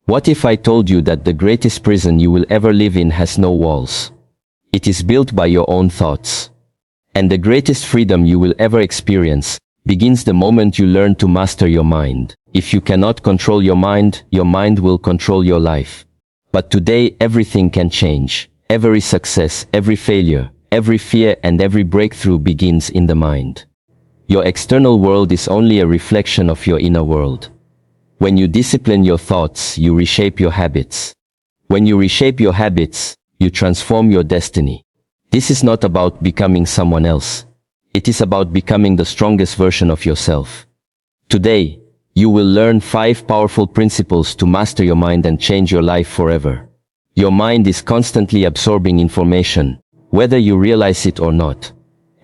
What if I told you that the greatest prison you will ever live in has no walls? It is built by your own thoughts. And the greatest freedom you will ever experience begins the moment you learn to master your mind. If you cannot control your mind will control your life. But today everything can change. Every success, every failure, every fear and every breakthrough begins in the mind. Your external world is only a reflection of your inner world. When you discipline your thoughts, you reshape your habits. When you reshape your habits, you transform your destiny. This is not about becoming someone else. It is about becoming the strongest version of yourself. Today, you will learn 5 powerful principles to master your mind and change your life forever. Your mind is constantly absorbing information, whether you realize it or not.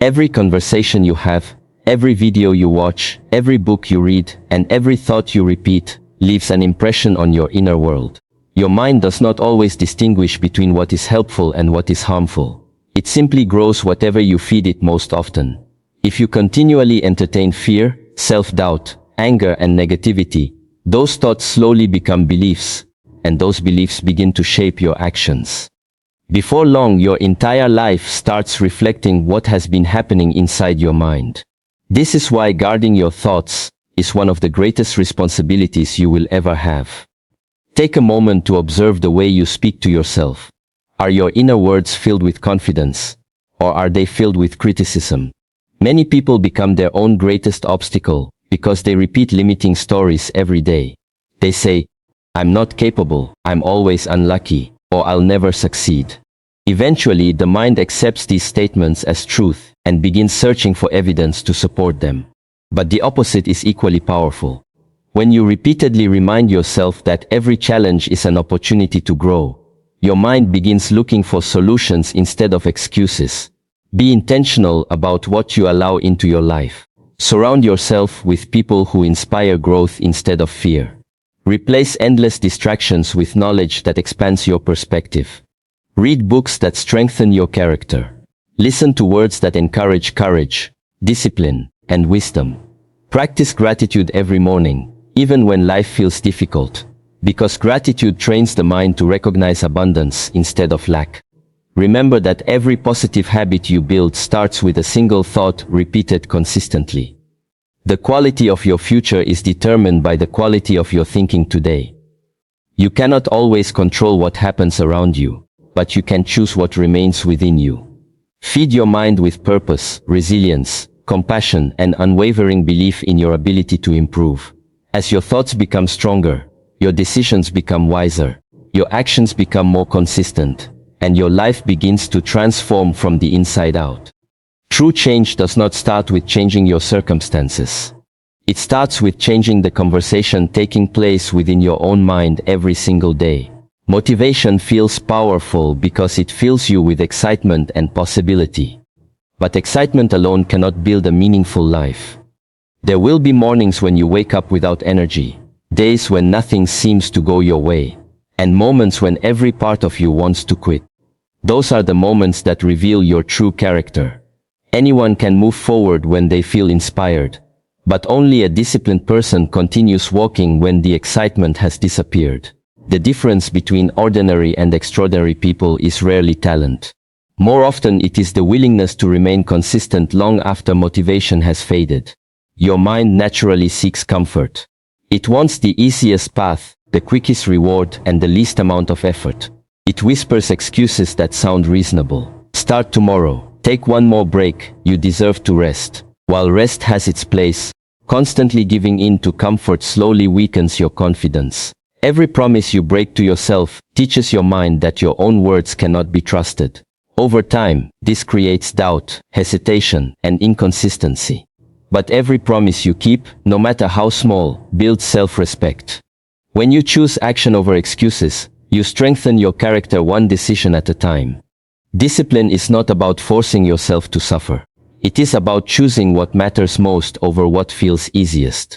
Every conversation you have, every video you watch, every book you read, and every thought you repeat, leaves an impression on your inner world. Your mind does not always distinguish between what is helpful and what is harmful. It simply grows whatever you feed it most often. If you continually entertain fear, self-doubt, anger and negativity, those thoughts slowly become beliefs, and those beliefs begin to shape your actions. Before long, your entire life starts reflecting what has been happening inside your mind. This is why guarding your thoughts is one of the greatest responsibilities you will ever have. Take a moment to observe the way you speak to yourself. Are your inner words filled with confidence, or are they filled with criticism? Many people become their own greatest obstacle because they repeat limiting stories every day. They say, "I'm not capable, I'm always unlucky, or I'll never succeed." Eventually, the mind accepts these statements as truth and begins searching for evidence to support them. But the opposite is equally powerful. When you repeatedly remind yourself that every challenge is an opportunity to grow, your mind begins looking for solutions instead of excuses. Be intentional about what you allow into your life. Surround yourself with people who inspire growth instead of fear. Replace endless distractions with knowledge that expands your perspective. Read books that strengthen your character. Listen to words that encourage courage, discipline, and wisdom. Practice gratitude every morning, even when life feels difficult, because gratitude trains the mind to recognize abundance instead of lack. Remember that every positive habit you build starts with a single thought repeated consistently. The quality of your future is determined by the quality of your thinking today. You cannot always control what happens around you, but you can choose what remains within you. Feed your mind with purpose, resilience, compassion, and unwavering belief in your ability to improve. As your thoughts become stronger, your decisions become wiser, your actions become more consistent, and your life begins to transform from the inside out. True change does not start with changing your circumstances. It starts with changing the conversation taking place within your own mind every single day. Motivation feels powerful because it fills you with excitement and possibility. But excitement alone cannot build a meaningful life. There will be mornings when you wake up without energy, days when nothing seems to go your way, and moments when every part of you wants to quit. Those are the moments that reveal your true character. Anyone can move forward when they feel inspired, but only a disciplined person continues walking when the excitement has disappeared. The difference between ordinary and extraordinary people is rarely talent. More often it is the willingness to remain consistent long after motivation has faded. Your mind naturally seeks comfort. It wants the easiest path, the quickest reward, and the least amount of effort. It whispers excuses that sound reasonable. Start tomorrow. Take one more break. You deserve to rest. While rest has its place, constantly giving in to comfort slowly weakens your confidence. Every promise you break to yourself teaches your mind that your own words cannot be trusted. Over time, this creates doubt, hesitation, and inconsistency. But every promise you keep, no matter how small, builds self-respect. When you choose action over excuses, you strengthen your character one decision at a time. Discipline is not about forcing yourself to suffer. It is about choosing what matters most over what feels easiest.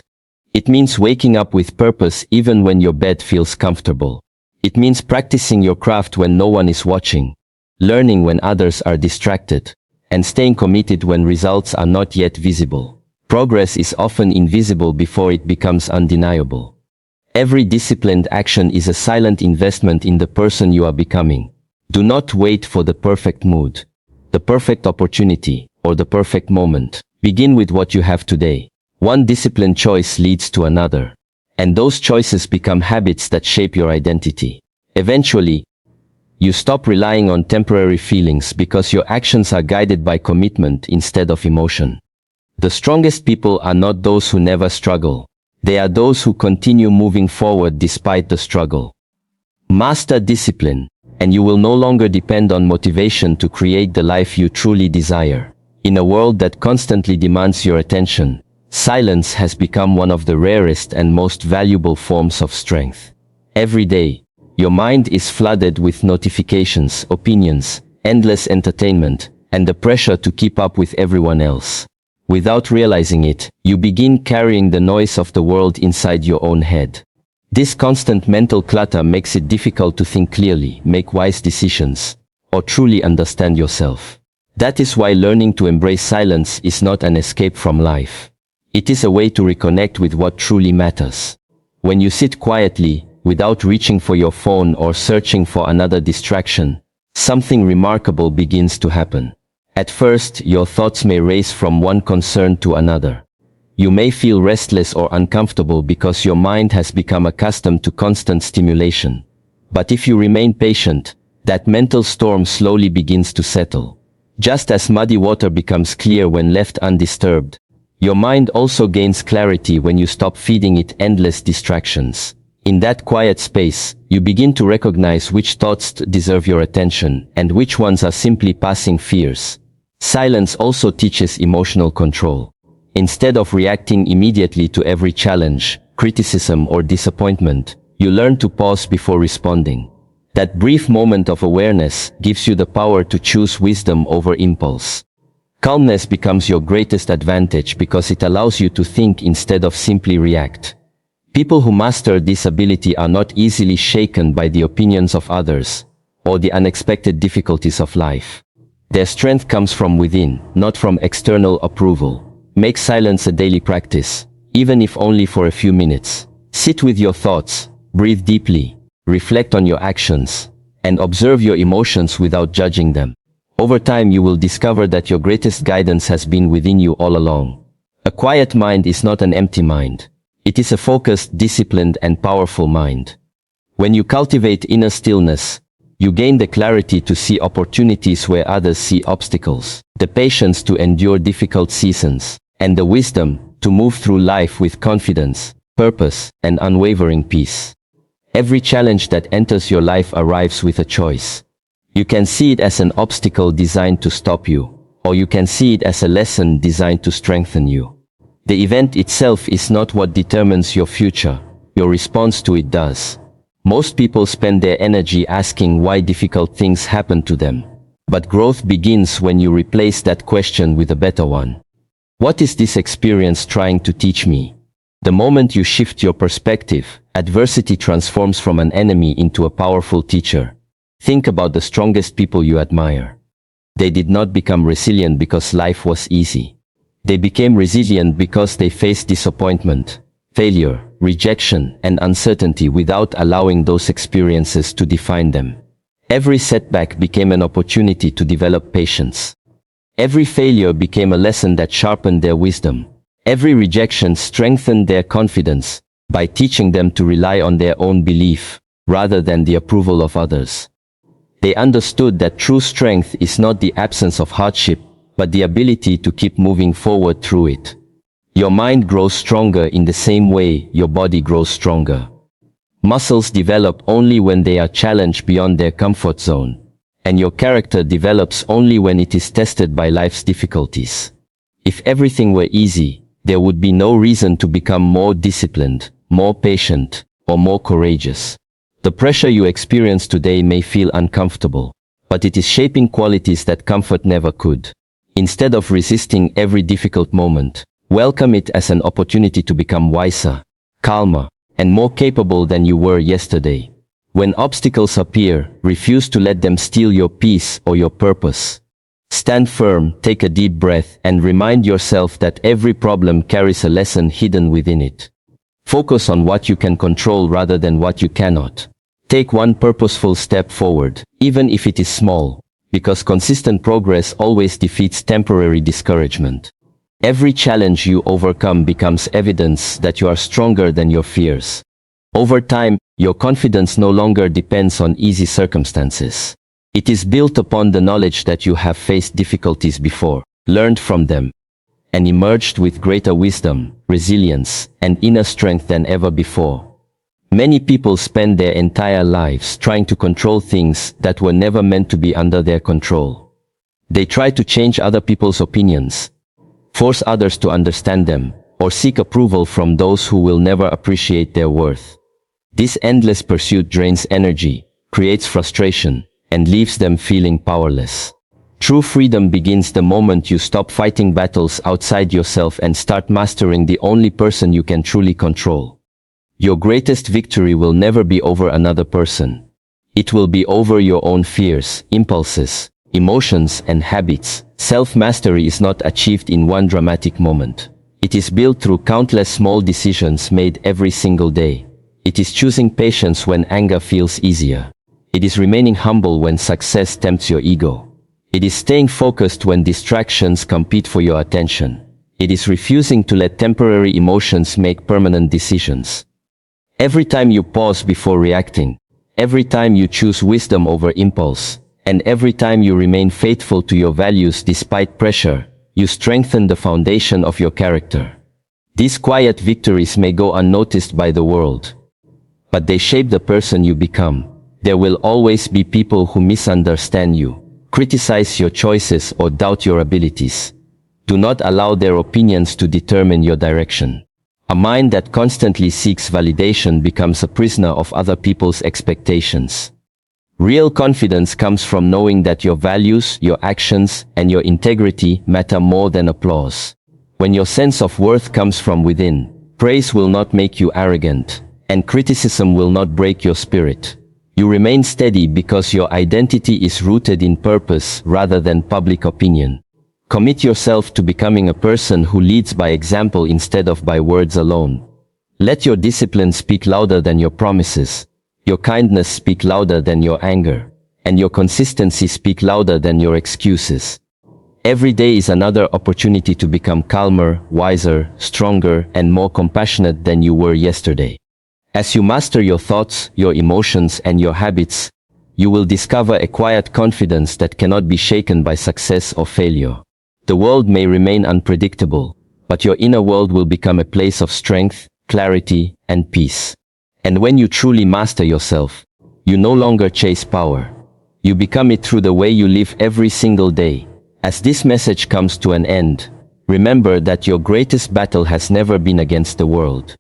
It means waking up with purpose even when your bed feels comfortable. It means practicing your craft when no one is watching, learning when others are distracted, and staying committed when results are not yet visible. Progress is often invisible before it becomes undeniable. Every disciplined action is a silent investment in the person you are becoming. Do not wait for the perfect mood, the perfect opportunity, or the perfect moment. Begin with what you have today. One disciplined choice leads to another. And those choices become habits that shape your identity. Eventually, you stop relying on temporary feelings because your actions are guided by commitment instead of emotion. The strongest people are not those who never struggle. They are those who continue moving forward despite the struggle. Master discipline, and you will no longer depend on motivation to create the life you truly desire. In a world that constantly demands your attention, silence has become one of the rarest and most valuable forms of strength. Every day, your mind is flooded with notifications, opinions, endless entertainment, and the pressure to keep up with everyone else. Without realizing it, you begin carrying the noise of the world inside your own head. This constant mental clutter makes it difficult to think clearly, make wise decisions, or truly understand yourself. That is why learning to embrace silence is not an escape from life. It is a way to reconnect with what truly matters. When you sit quietly, without reaching for your phone or searching for another distraction, something remarkable begins to happen. At first, your thoughts may race from one concern to another. You may feel restless or uncomfortable because your mind has become accustomed to constant stimulation. But if you remain patient, that mental storm slowly begins to settle. Just as muddy water becomes clear when left undisturbed, your mind also gains clarity when you stop feeding it endless distractions. In that quiet space, you begin to recognize which thoughts deserve your attention and which ones are simply passing fears. Silence also teaches emotional control. Instead of reacting immediately to every challenge, criticism, or disappointment, you learn to pause before responding. That brief moment of awareness gives you the power to choose wisdom over impulse. Calmness becomes your greatest advantage because it allows you to think instead of simply react. People who master this ability are not easily shaken by the opinions of others or the unexpected difficulties of life. Their strength comes from within, not from external approval. Make silence a daily practice, even if only for a few minutes. Sit with your thoughts, breathe deeply, reflect on your actions, and observe your emotions without judging them. Over time, you will discover that your greatest guidance has been within you all along. A quiet mind is not an empty mind. It is a focused, disciplined, and powerful mind. When you cultivate inner stillness, you gain the clarity to see opportunities where others see obstacles, the patience to endure difficult seasons, and the wisdom to move through life with confidence, purpose, and unwavering peace. Every challenge that enters your life arrives with a choice. You can see it as an obstacle designed to stop you, or you can see it as a lesson designed to strengthen you. The event itself is not what determines your future, your response to it does. Most people spend their energy asking why difficult things happen to them. But growth begins when you replace that question with a better one. What is this experience trying to teach me? The moment you shift your perspective, adversity transforms from an enemy into a powerful teacher. Think about the strongest people you admire. They did not become resilient because life was easy. They became resilient because they faced disappointment, failure, rejection, and uncertainty without allowing those experiences to define them. Every setback became an opportunity to develop patience. Every failure became a lesson that sharpened their wisdom. Every rejection strengthened their confidence by teaching them to rely on their own belief rather than the approval of others. They understood that true strength is not the absence of hardship, but the ability to keep moving forward through it. Your mind grows stronger in the same way your body grows stronger. Muscles develop only when they are challenged beyond their comfort zone, and your character develops only when it is tested by life's difficulties. If everything were easy, there would be no reason to become more disciplined, more patient, or more courageous. The pressure you experience today may feel uncomfortable, but it is shaping qualities that comfort never could. Instead of resisting every difficult moment, welcome it as an opportunity to become wiser, calmer, and more capable than you were yesterday. When obstacles appear, refuse to let them steal your peace or your purpose. Stand firm, take a deep breath, and remind yourself that every problem carries a lesson hidden within it. Focus on what you can control rather than what you cannot. Take one purposeful step forward, even if it is small, because consistent progress always defeats temporary discouragement. Every challenge you overcome becomes evidence that you are stronger than your fears. Over time, your confidence no longer depends on easy circumstances. It is built upon the knowledge that you have faced difficulties before, learned from them, and emerged with greater wisdom, resilience, and inner strength than ever before. Many people spend their entire lives trying to control things that were never meant to be under their control. They try to change other people's opinions, force others to understand them, or seek approval from those who will never appreciate their worth. This endless pursuit drains energy, creates frustration, and leaves them feeling powerless. True freedom begins the moment you stop fighting battles outside yourself and start mastering the only person you can truly control. Your greatest victory will never be over another person. It will be over your own fears, impulses, emotions, and habits. Self-mastery is not achieved in one dramatic moment. It is built through countless small decisions made every single day. It is choosing patience when anger feels easier. It is remaining humble when success tempts your ego. It is staying focused when distractions compete for your attention. It is refusing to let temporary emotions make permanent decisions. Every time you pause before reacting, every time you choose wisdom over impulse, and every time you remain faithful to your values despite pressure, you strengthen the foundation of your character. These quiet victories may go unnoticed by the world, but they shape the person you become. There will always be people who misunderstand you, criticize your choices, or doubt your abilities. Do not allow their opinions to determine your direction. A mind that constantly seeks validation becomes a prisoner of other people's expectations. Real confidence comes from knowing that your values, your actions, and your integrity matter more than applause. When your sense of worth comes from within, praise will not make you arrogant, and criticism will not break your spirit. You remain steady because your identity is rooted in purpose rather than public opinion. Commit yourself to becoming a person who leads by example instead of by words alone. Let your discipline speak louder than your promises, your kindness speak louder than your anger, and your consistency speak louder than your excuses. Every day is another opportunity to become calmer, wiser, stronger, and more compassionate than you were yesterday. As you master your thoughts, your emotions, and your habits, you will discover a quiet confidence that cannot be shaken by success or failure. The world may remain unpredictable, but your inner world will become a place of strength, clarity, and peace. And when you truly master yourself, you no longer chase power. You become it through the way you live every single day. As this message comes to an end, remember that your greatest battle has never been against the world.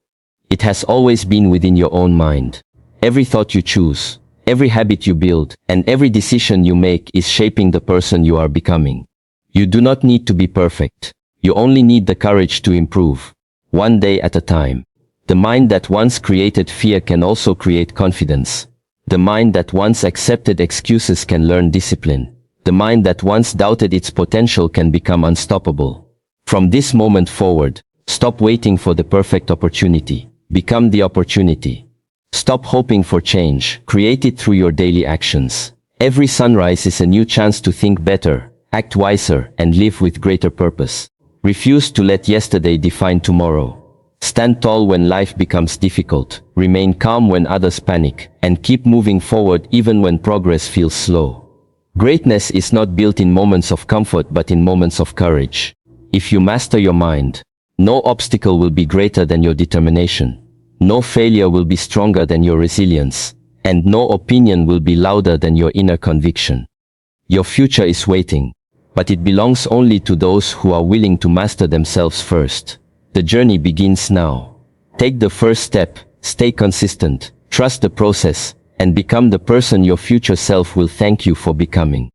It has always been within your own mind. Every thought you choose, every habit you build, and every decision you make is shaping the person you are becoming. You do not need to be perfect. You only need the courage to improve, one day at a time. The mind that once created fear can also create confidence. The mind that once accepted excuses can learn discipline. The mind that once doubted its potential can become unstoppable. From this moment forward, stop waiting for the perfect opportunity. Become the opportunity. Stop hoping for change. Create it through your daily actions. Every sunrise is a new chance to think better, act wiser, and live with greater purpose. Refuse to let yesterday define tomorrow. Stand tall when life becomes difficult, remain calm when others panic, and keep moving forward even when progress feels slow. Greatness is not built in moments of comfort but in moments of courage. If you master your mind, no obstacle will be greater than your determination. No failure will be stronger than your resilience, and no opinion will be louder than your inner conviction. Your future is waiting, but it belongs only to those who are willing to master themselves first. The journey begins now. Take the first step, stay consistent, trust the process, and become the person your future self will thank you for becoming.